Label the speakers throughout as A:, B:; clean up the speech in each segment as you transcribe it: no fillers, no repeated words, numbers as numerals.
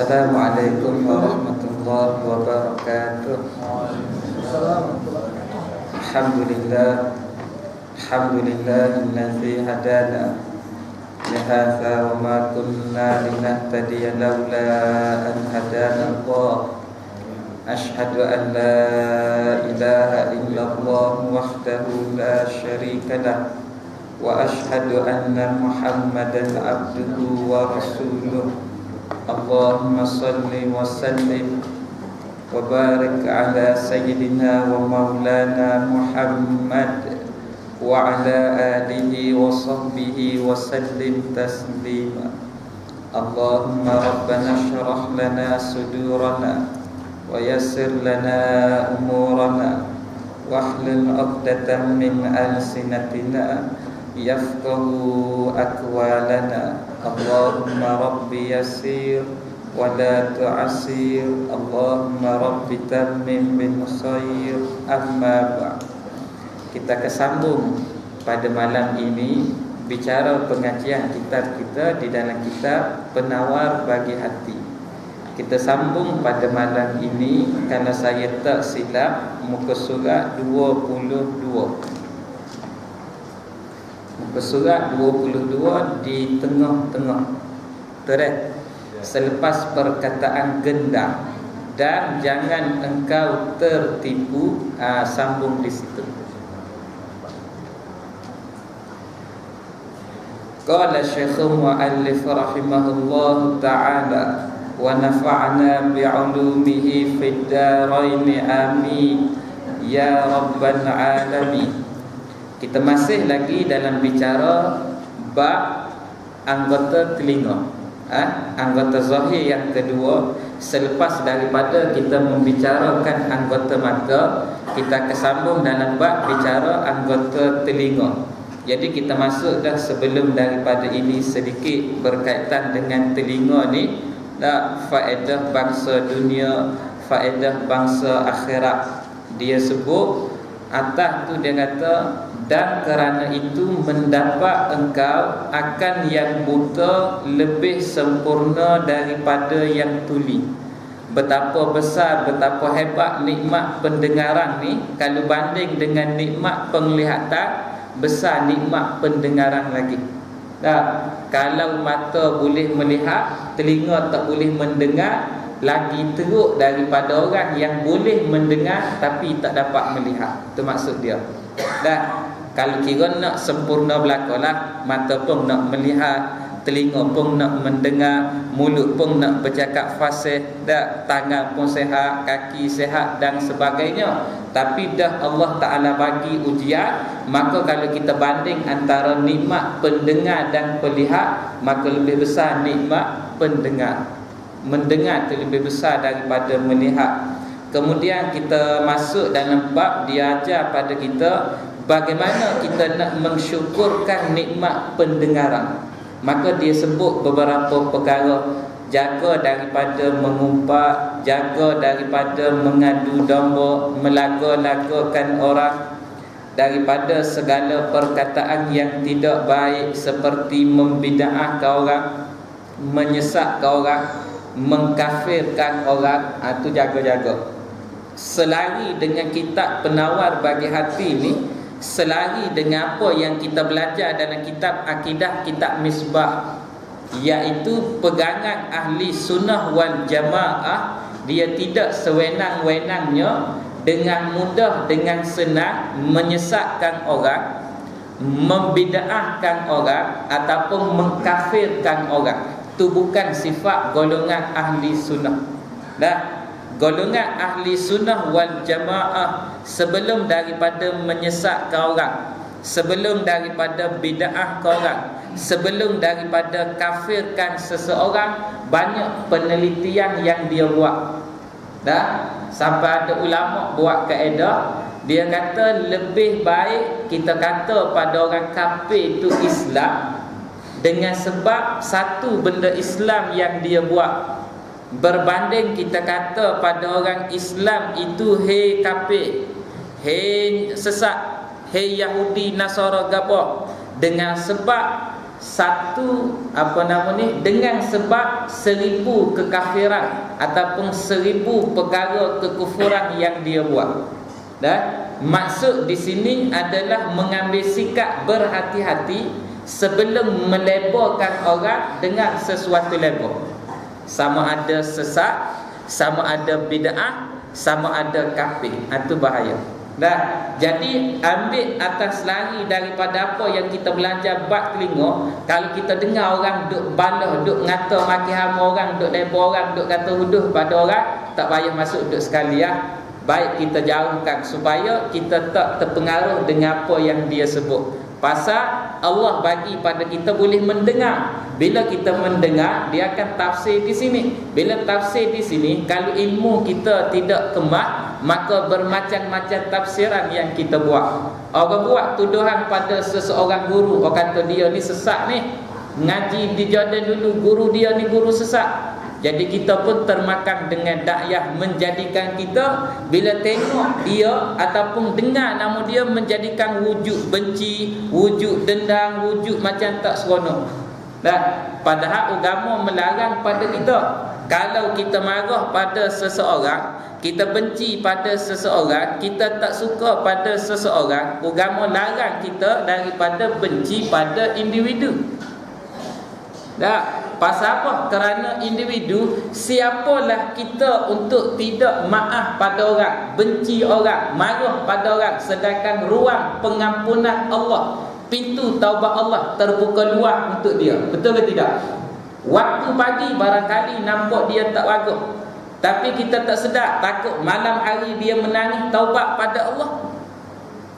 A: Assalamualaikum warahmatullahi wabarakatuh. Alhamdulillah, alhamdulillahilladzi hadana lihadza wa ma kunna linahtadiya laula an hadana Allah. Ashhadu an la ilaha illallah wahdahu la syarika lah wa ashhadu anna Muhammadan abduhu wa rasuluh. Allahumma salli wa sallim wa barik ala sayyidina wa maulana Muhammad wa ala alihi wa sahbihi wa sallim taslima. Allahumma rabbana syrah lana sudurana wa yassir lana umurana wahlul 'uqdatam min alsinatina yafqahu aqwalana. Allahumma rabbi yassir wa la tu'assir. Allahumma rabbi tammim bil khair. Amma ba'd. Kita kesambung pada malam ini bicara pengajian kitab kita di dalam kitab Penawar Bagi Hati. Kita sambung pada malam ini, kalau saya tak silap, muka surat 22. Muka surat 22 di tengah-tengah. Terus selepas perkataan gendang, dan jangan engkau tertipu, sambung di situ. Qala Syekhul Mu'allif rahimahullah ta'ala wa nafa'na bi'ulumihi fid dharain amin ya rabbal alamin. Kita masih lagi dalam bicara bab anggota telinga, anggota zahir yang kedua. Selepas daripada kita membicarakan anggota mata, kita kesambung dalam bab bicara anggota telinga. Jadi kita masuk dah sebelum daripada ini sedikit berkaitan dengan telinga ni, faedah bangsa dunia, faedah bangsa akhirat. Dia sebut atas tu, dia kata, dan kerana itu mendapat engkau akan yang buta lebih sempurna daripada yang tuli. Betapa besar, betapa hebat nikmat pendengaran ni. Kalau banding dengan nikmat penglihatan, besar nikmat pendengaran lagi. Kalau mata boleh melihat, telinga tak boleh mendengar, lagi teruk daripada orang yang boleh mendengar tapi tak dapat melihat. Itu maksud dia. Kalau kira nak sempurna belakalah, mata pun nak melihat, telinga pun nak mendengar, mulut pun nak bercakap fasih, tangan pun sihat, kaki sihat dan sebagainya. Tapi dah Allah Ta'ala bagi ujian, maka kalau kita banding antara nikmat pendengar dan pelihat, maka lebih besar nikmat pendengar. Mendengar itu lebih besar daripada melihat. Kemudian kita masuk dalam bab dia ajar pada kita bagaimana kita nak mensyukurkan nikmat pendengaran. Maka dia sebut beberapa perkara. Jaga daripada mengumpat, jaga daripada mengadu domba, melaga-lagakan orang, daripada segala perkataan yang tidak baik seperti membida'ahkan orang, menyesatkan orang, mengkafirkan orang. Itu jaga-jaga. Selari dengan kitab Penawar Bagi Hati ni, selari dengan apa yang kita belajar dalam kitab akidah, kitab Misbah, iaitu pegangan ahli sunnah wal jamaah. Dia tidak sewenang-wenangnya dengan mudah, dengan senang menyesatkan orang, membida'ahkan orang ataupun mengkafirkan orang. Itu bukan sifat golongan ahli sunnah. Golongan ahli sunnah wal jamaah sebelum daripada menyesatkan orang, sebelum daripada bida'ah ke orang, sebelum daripada kafirkan seseorang, banyak penelitian yang dia buat. Sampai ada ulama buat kaedah, dia kata lebih baik kita kata pada orang kafir itu Islam dengan sebab satu benda Islam yang dia buat, berbanding kita kata pada orang Islam itu hei kafir, hei sesat, hei Yahudi Nasara gapo, dengan sebab satu dengan sebab 1000 kekafiran ataupun 1000 perkara kekufuran yang dia buat. Dan maksud di sini adalah mengambil sikap berhati-hati sebelum melebarkan orang dengan sesuatu lebar. Sama ada sesat, sama ada bid'ah, sama ada kafir. Itu bahaya. Dah, jadi ambil atas lari daripada apa yang kita belajar bab telinga. Kalau kita dengar orang duk balah, duk ngata maki hama orang, duk lebar orang, duk kata huduh pada orang, tak payah masuk duk sekali ya. Baik kita jauhkan supaya kita tak terpengaruh dengan apa yang dia sebut. Pasal Allah bagi pada kita boleh mendengar. Bila kita mendengar, dia akan tafsir di sini. Bila tafsir di sini, kalau ilmu kita tidak kemah, maka bermacam-macam tafsiran yang kita buat. Orang buat tuduhan pada seseorang guru, orang kata dia ni sesat ni. Ngaji di Jordan dulu, guru dia ni guru sesat. Jadi kita pun termakan dengan dakwah menjadikan kita bila tengok dia ataupun dengar nama dia menjadikan wujud benci, wujud dendam, wujud macam tak seronok. Dan padahal agama melarang pada kita, kalau kita marah pada seseorang, kita benci pada seseorang, kita tak suka pada seseorang, agama larang kita daripada benci pada individu. Dah, pasal apa? Kerana individu, siapalah kita untuk tidak maaf pada orang, benci orang, marah pada orang, sedangkan ruang pengampunan Allah, pintu taubat Allah terbuka luas untuk dia. Betul ke tidak? Waktu pagi barangkali nampak dia tak bagus, tapi kita tak sedar, takut malam hari dia menangis taubat pada Allah.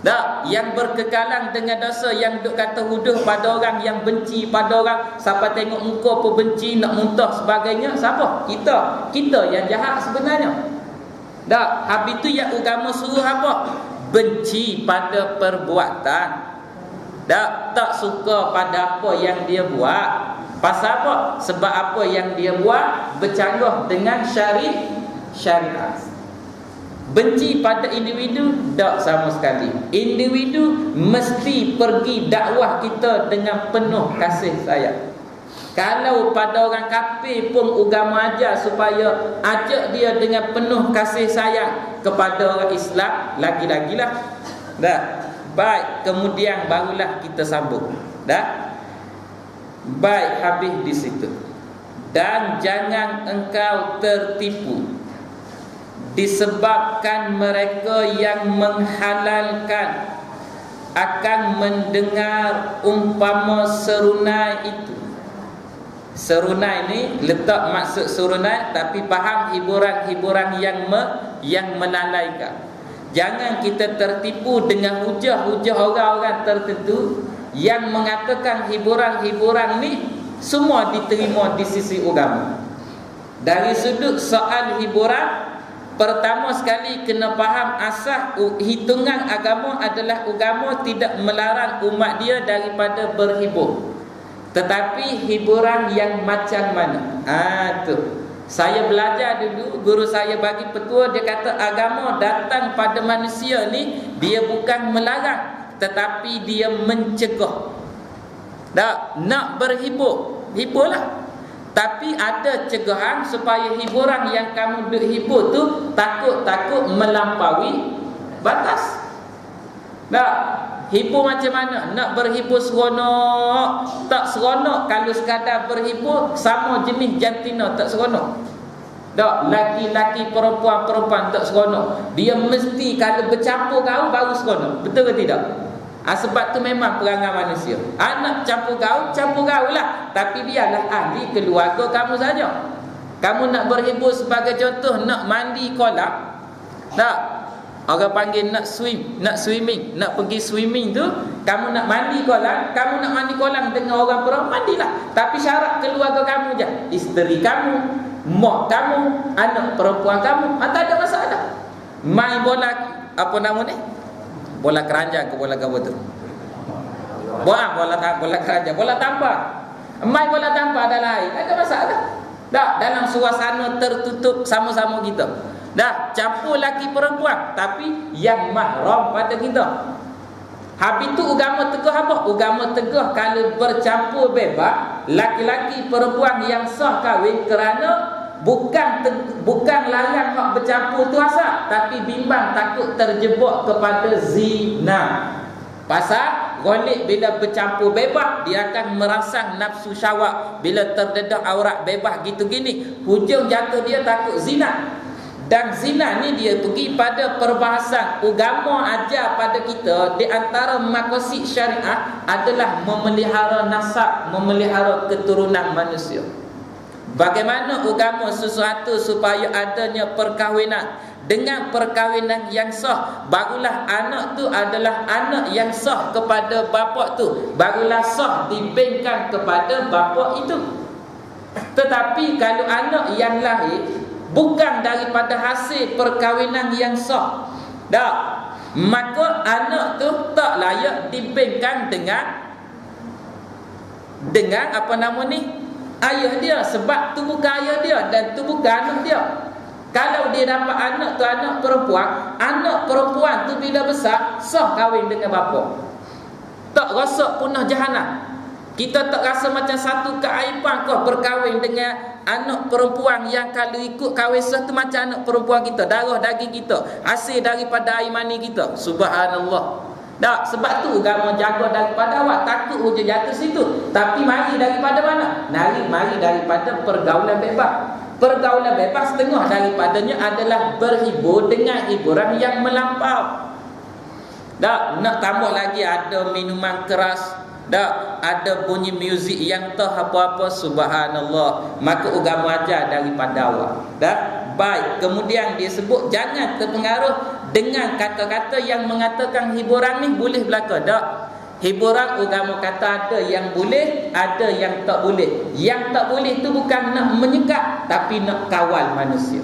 A: Tak, yang berkekalan dengan dosa, yang duk kata huduh pada orang, yang benci pada orang, siapa tengok muka pun benci, nak muntah sebagainya, siapa? Kita yang jahat sebenarnya. Tak, habis tu yang agama suruh apa? Benci pada perbuatan. Tak suka pada apa yang dia buat. Pasal apa? Sebab apa yang dia buat bercanggah dengan syariat. Benci pada individu tak sama sekali. Individu mesti pergi dakwah kita dengan penuh kasih sayang. Kalau pada orang kafir pun agama ajar supaya ajak dia dengan penuh kasih sayang, kepada orang Islam lagi-lagilah. Dah. Baik, kemudian barulah kita sambung. Dah. Baik, habis di situ. Dan jangan engkau tertipu disebabkan mereka yang menghalalkan akan mendengar umpama serunai itu. Serunai ni letak maksud serunai, tapi faham hiburan-hiburan yang melalaikan. Jangan kita tertipu dengan hujah-hujah orang-orang tertentu yang mengatakan hiburan-hiburan ni semua diterima di sisi agama. Dari sudut soal hiburan, pertama sekali kena faham asas hitungan agama adalah agama tidak melarang umat dia daripada berhibur. Tetapi hiburan yang macam mana? Tu. Saya belajar dulu, guru saya bagi petua, dia kata agama datang pada manusia ni, dia bukan melarang, tetapi dia mencegah. Tak, nak berhibur, hiburlah. Tapi ada cegahan supaya hiburan yang kamu duk hibur tu takut-takut melampaui batas. Tak, hibur macam mana? Nak berhibur seronok, tak seronok kalau sekadar berhibur sama jenis jantina, tak seronok. Tak, laki-laki perempuan-perempuan tak seronok. Dia mesti kalau bercampur gaul baru seronok. Betul ke tidak? Sebab tu memang perangai manusia. Nak campur gaul lah. Tapi biarlah ahli keluarga kamu saja. Kamu nak berhibur sebagai contoh, nak mandi kolam. Tak, orang panggil nak swimming, nak pergi swimming tu, kamu nak mandi kolam dengan orang perempuan, mandilah. Tapi syarat keluarga kamu je, isteri kamu, mak kamu, anak perempuan kamu, tak ada masalah. Main bola, apa nama ni? Bola keranjang ke bola apa tu? Bola keranjang, bola tampar. Main bola tampar dah lain, tak ada masalah. Dah, dalam suasana tertutup sama-sama kita. Dah, campur laki perempuan, tapi yang mahram pada kita. Habis tu agama teguh apa? Agama teguh kalau bercampur bebas, laki-laki perempuan yang sah kahwin kerana bukan larang hak bercampur tu asal, tapi bimbang takut terjebak kepada zina. Pasal golek bila bercampur bebas, dia akan merangsang nafsu syahwat. Bila terdedah aurat bebas gitu gini, hujung jatuh dia takut zina. Dan zina ni dia pergi pada perbahasan agama ajar pada kita, di antara maqasid syariat adalah memelihara nasab, memelihara keturunan manusia. Bagaimana agama sesuatu supaya adanya perkahwinan, dengan perkahwinan yang sah, barulah anak tu adalah anak yang sah kepada bapa tu, barulah sah dibengkang kepada bapa itu. Tetapi kalau anak yang lahir bukan daripada hasil perkahwinan yang sah, tak, maka anak tu tak layak dibengkang dengan apa nama ni, ayah dia, sebab tu bukan ayah dia dan tu bukan anak dia. Kalau dia dapat anak tu anak perempuan tu bila besar sah kahwin dengan bapa, tak rasa punah jahanam. Kita tak rasa macam satu keaiban kau berkahwin dengan anak perempuan yang kalau ikut kahwin sah tu macam anak perempuan kita, darah daging kita, hasil daripada air mani kita. Subhanallah. Tak, sebab tu agama jaga daripada awak, takut hujung jatuh situ. Tapi mari daripada mana? Mari daripada pergaulan bebas. Pergaulan bebas setengah daripadanya adalah berhibur dengan hiburan yang melampau. Tak, nak tambah lagi ada minuman keras, tak, ada bunyi muzik yang tak apa-apa, subhanallah. Maka agama ajar daripada awak. Tak? Baik, kemudian dia sebut jangan terpengaruh dengan kata-kata yang mengatakan hiburan ni boleh belaka. Tak, hiburan agama kata ada yang boleh, ada yang tak boleh. Yang tak boleh tu bukan nak menyekat, tapi nak kawal manusia.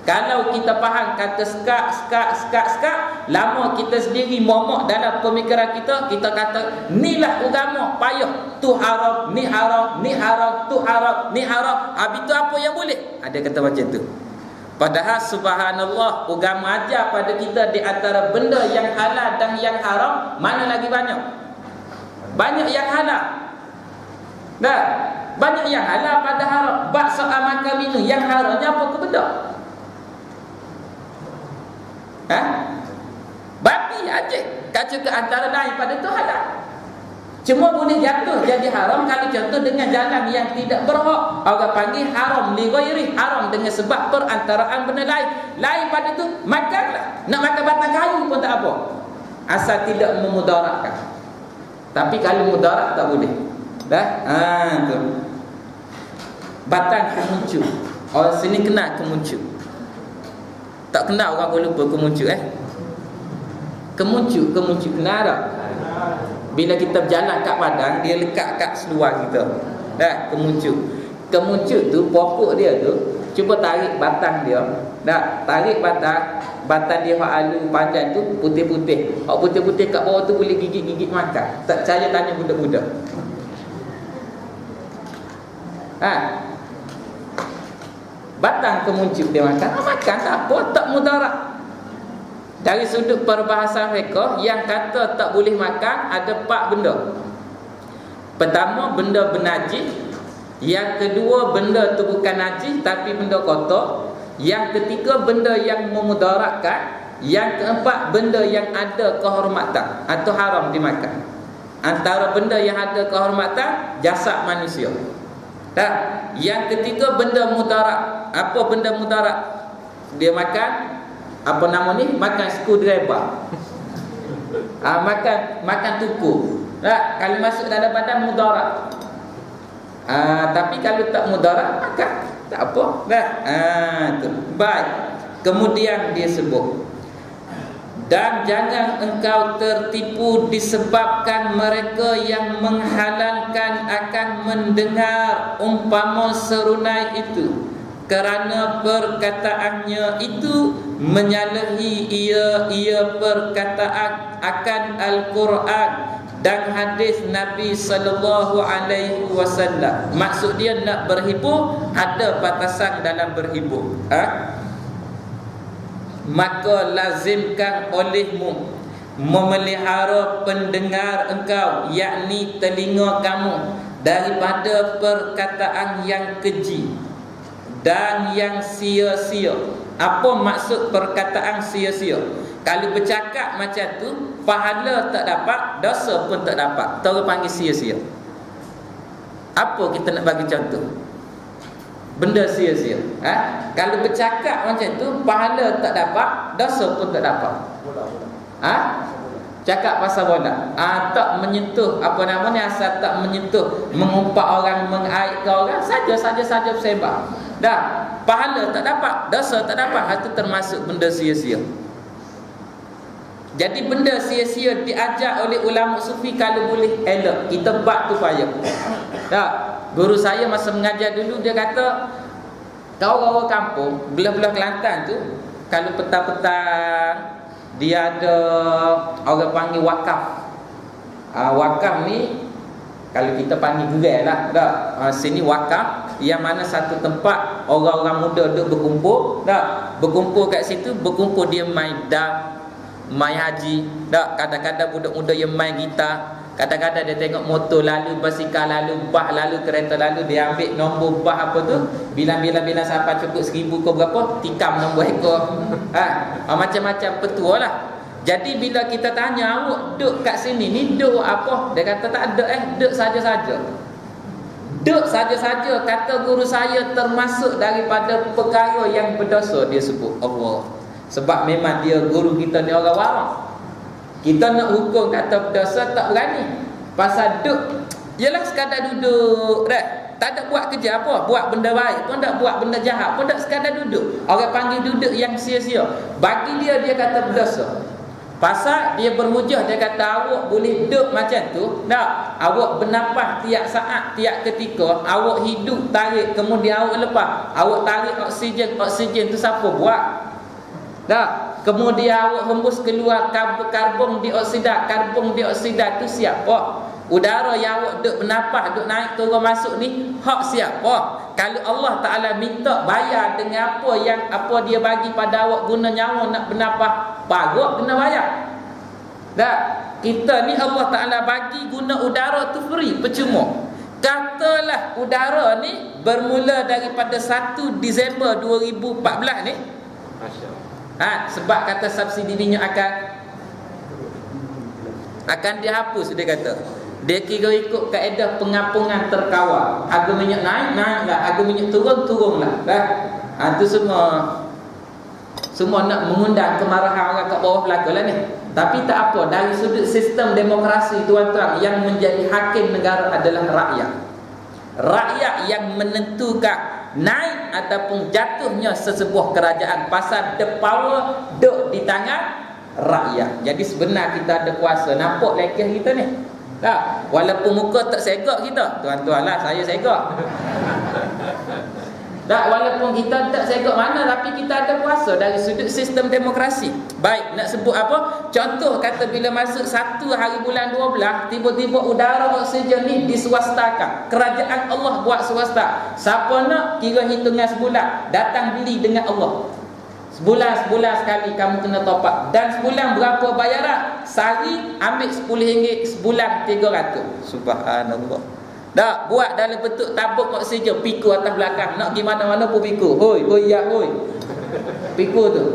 A: Kalau kita faham kata sekat, lama kita sendiri momok dalam pemikiran kita, kita kata inilah agama, payah, tu haram, ni haram, ni haram, tu haram, ni haram. Habis tu apa yang boleh? Ada kata macam tu. Padahal subhanallah, agama ajar pada kita di antara benda yang halal dan yang haram, mana lagi banyak? Banyak yang halal. Dah, banyak yang halal pada haram. Bab soal makan minum yang haramnya apa ke benda? Babi aja kaca ke antara lain pada tu halal. Cuma boleh jatuh jadi haram kalau contoh dengan jalan yang tidak berhak. Orang panggil haram li ghairi, haram dengan sebab perantaraan benda lain. Lain pada tu makanlah. Nak makan batang kayu pun tak apa, asal tidak memudaratkan. Tapi kalau mudarat tak boleh. Dah? Tu. Batang kemuncu. Orang sini kenal kemuncu. Tak kenal orang pun lupa kemuncu Kemuncu kenal tak? Bila kita berjalan kat padang, dia lekat kat seluar kita. Dah, kemuncu tu pokok dia tu, cuba tarik batang dia. Dah, tarik batang dia hak alu panjang tu putih-putih. Hak putih-putih kat bawah tu boleh gigit-gigit makan. Tak percaya tanya budak-budak. Batang kemuncu dia makan, makan tak apa, tak mudarat. Dari sudut perbahasan fiqh, yang kata tak boleh makan ada 4 benda. Pertama, benda bernajis. Yang kedua, benda tu bukan najis tapi benda kotor. Yang ketiga, benda yang memudaratkan. Yang keempat, benda yang ada kehormatan atau haram dimakan. Antara benda yang ada kehormatan, jasad manusia. Tak? Yang ketiga, benda mudarat. Apa benda mudarat? Dia makan apa nama ni? Makan screwdriver. Makan tuku. Tak? Kalau masuk dalam badan mudarat. Tapi kalau tak mudarat, makan tak apa. Tak? Tu. Baik. Kemudian dia sebut, dan jangan engkau tertipu disebabkan mereka yang menghalalkan akan mendengar umpama serunai itu, kerana perkataannya itu menyalahi ia perkataan akan Al-Quran dan hadis Nabi sallallahu alaihi wasallam. Maksud dia nak berhibur, ada batasan dalam berhibur. Maka lazimkan olehmu memelihara pendengar engkau, yakni telinga kamu, daripada perkataan yang keji dan yang sia-sia. Apa maksud perkataan sia-sia? Kalau bercakap macam tu, pahala tak dapat, dosa pun tak dapat. Terus panggil sia-sia. Apa kita nak bagi contoh? Benda sia-sia. Kalau bercakap macam tu, pahala tak dapat, dosa pun tak dapat. Cakap pasal bola, tak menyentuh apa nama ni, asal tak menyentuh, mengumpat orang, mengaibkan orang, saja bersembah. Dah, pahala tak dapat, dosa tak dapat. Itu termasuk benda sia-sia. Jadi benda sia-sia diajar oleh ulama sufi, kalau boleh elok kita buat tu payah. Dah, guru saya masa mengajar dulu, dia kata kau orang kampung belah-belah Kelantan tu, kalau petang-petang dia ada orang panggil wakaf. Wakaf ni kalau kita panggil gerai lah, dah. Sini wakaf, yang mana satu tempat orang-orang muda duduk berkumpul, dah. Berkumpul kat situ, berkumpul dia main dam, main haji, dah. Kadang-kadang budak muda yang main gitar, kadang-kadang dia tengok motor lalu, basikal lalu, bah lalu, kereta lalu, dia ambil nombor bah apa tu, bilang sampai cukup 1000 ke berapa, tikam nombor ekor. Macam-macam petua lah. Jadi bila kita tanya, awak duduk kat sini ni duduk apa? Dia kata tak ada, duduk saja-saja. Duduk saja-saja, kata guru saya, termasuk daripada perkara yang berdosa. Dia sebut Allah. Sebab memang dia guru kita ni orang warak. Kita nak hukum kata berdosa tak berani. Pasal duduk, ialah sekadar duduk dah. Tak ada buat kerja apa, buat benda baik pun tak, buat benda jahat pun tak, sekadar duduk. Orang panggil duduk yang sia-sia. Bagi dia kata berdosa. Pasal dia bermujah, dia kata awak boleh duduk macam tu, tak? Awak bernafas tiap saat, tiap ketika, awak hidup, tarik, kemudian awak lepas. Awak tarik oksigen tu siapa buat? Tak? Kemudian awak hembus keluar karbon dioksida tu siapa? Udara yang awak duk bernafas, duk naik turun masuk ni, hak siapa? Kalau Allah Ta'ala minta bayar dengan apa dia bagi pada awak guna nyawa nak bernafas, baru kena bayar. Tak? Kita ni Allah Ta'ala bagi guna udara tu free, percuma. Katalah udara ni bermula daripada 1 Disember 2014 ni, sebab kata subsidi minyak akan dihapus, dia kata. Dia kira ikut kaedah pengapungan terkawal. Harga minyak naik lah, harga minyak turun lah. Itu semua nak mengundang kemarahan orang kat bawah belakang lah ni. Tapi tak apa, dari sudut sistem demokrasi, tuan-tuan, yang menjadi hakim negara adalah rakyat. Rakyat yang menentukan naik ataupun jatuhnya sesebuah kerajaan. Pasal the power duk di tangan rakyat. Jadi sebenar kita ada kuasa. Nampak lekeh kita ni? Tak? Walaupun muka tak segak kita, tuan-tuan lah, saya segak. Tak, walaupun kita tak segak mana, tapi kita ada kuasa dari sudut sistem demokrasi. Baik, nak sebut apa? Contoh kata bila masuk 1 hari bulan 12, tiba-tiba udara oksigen ni diswastakan. Kerajaan Allah buat swasta. Siapa nak, kira hitungan sebulan, datang beli dengan Allah. Sebulan sekali kamu kena top up. Dan sebulan berapa bayaran? Sehari ambil RM10, sebulan 300. Subhanallah. Tak, buat dalam bentuk tabung oksigen, pikul atas belakang. Nak pergi mana-mana pun pikul. Hoi. Pikul tu.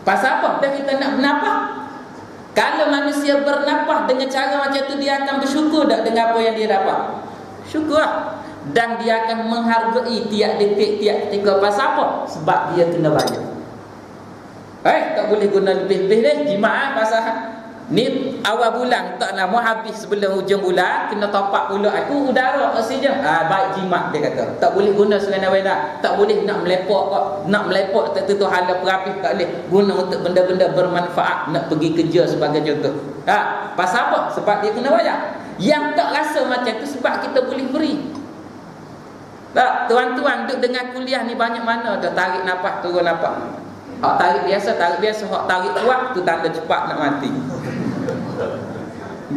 A: Pasal apa? Dan kita nak bernafas. Kalau manusia bernafas dengan cara macam tu, dia akan bersyukur tak dengan apa yang dia dapat? Syukur lah. Dan dia akan menghargai tiap detik, tiap ketika. Pasal apa? Sebab dia kena bayar. Tak boleh guna lebih-lebih ni. Jimat pasal ni awal bulan tak lama habis, sebelum hujung bulan kena top up pula. Aku udara oksigen. Baik jimat, dia kata. Tak boleh guna serendah-rendah. Tak boleh nak melepok tak tentu hala perapis, tak boleh guna untuk benda-benda bermanfaat, nak pergi kerja sebagai contoh. Pasal apa? Sebab dia kena bayar. Yang tak rasa macam tu sebab kita boleh free. Tak, tuan-tuan duduk dengan kuliah ni banyak mana dah tarik nafas, turun nafas. Hak tarik biasa, hak tarik kuat tu tanda cepat nak mati.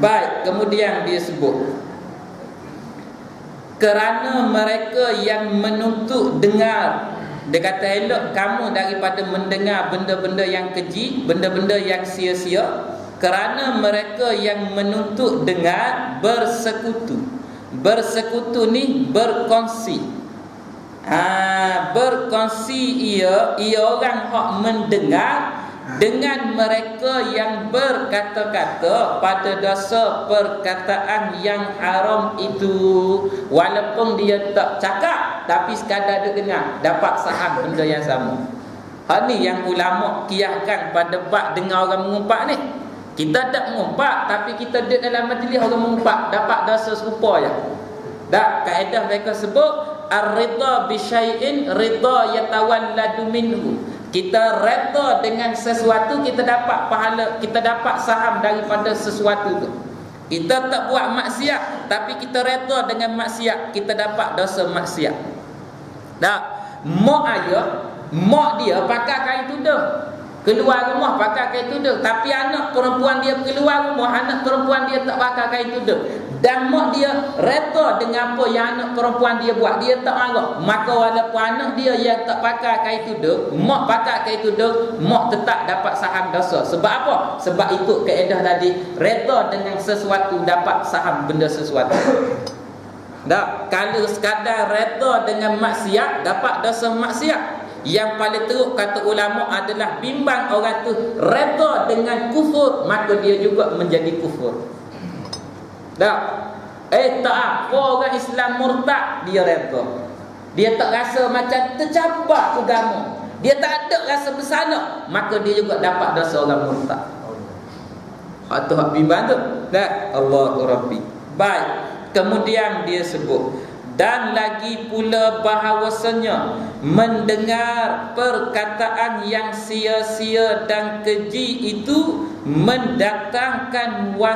A: Baik, kemudian dia sebut, kerana mereka yang menuntut dengar Dia kata elok kamu daripada mendengar benda-benda yang keji, benda-benda yang sia-sia, kerana mereka yang menuntut dengan bersekutu. Bersekutu ni berkongsi. Berkongsi ia orang hak mendengar dengan mereka yang berkata-kata pada dasar perkataan yang haram itu, walaupun dia tak cakap tapi sekadar dia dengar, dapat saham benda yang sama. Hal ni yang ulama kiaskan pada bab dengar orang mengumpat ni. Kita tak mengumpat tapi kita duduk dalam majlis orang mengumpat, dapat dosa serupa je. Dak, kaedah mereka sebut ar-ridha bi syai'in ridha yatawalladu minhu. Kita redha dengan sesuatu, kita dapat pahala, kita dapat saham daripada sesuatu tu. Kita tak buat maksiat tapi kita redha dengan maksiat, kita dapat dosa maksiat. Dak, mak dia pakai kain tudung, keluar rumah pakai kain tudung, tapi anak perempuan dia keluar rumah, anak perempuan dia tak pakai kain tudung, dan mak dia reda dengan apa yang anak perempuan dia buat, dia tak marah. Maka walaupun anak dia yang tak pakai kain tudung, mak pakai kain tudung, mak tetap dapat saham dosa. Sebab apa? Sebab ikut kaedah tadi, reda dengan sesuatu dapat saham benda sesuatu. Tak, kalau sekadar reda dengan maksiat dapat dosa maksiat. Yang paling teruk kata ulama adalah bimbang orang tu reda dengan kufur, maka dia juga menjadi kufur. Tak, tak apa orang Islam murtad dia reda. Dia tak rasa macam tercabar agama, dia tak ada rasa bersalah, maka dia juga dapat dosa orang murtad. Hak tu hak bimbang tu. Tak, Allahu Rabbi. Baik, kemudian dia sebut, dan lagi pula bahawasanya mendengar perkataan yang sia-sia dan keji itu mendatangkan was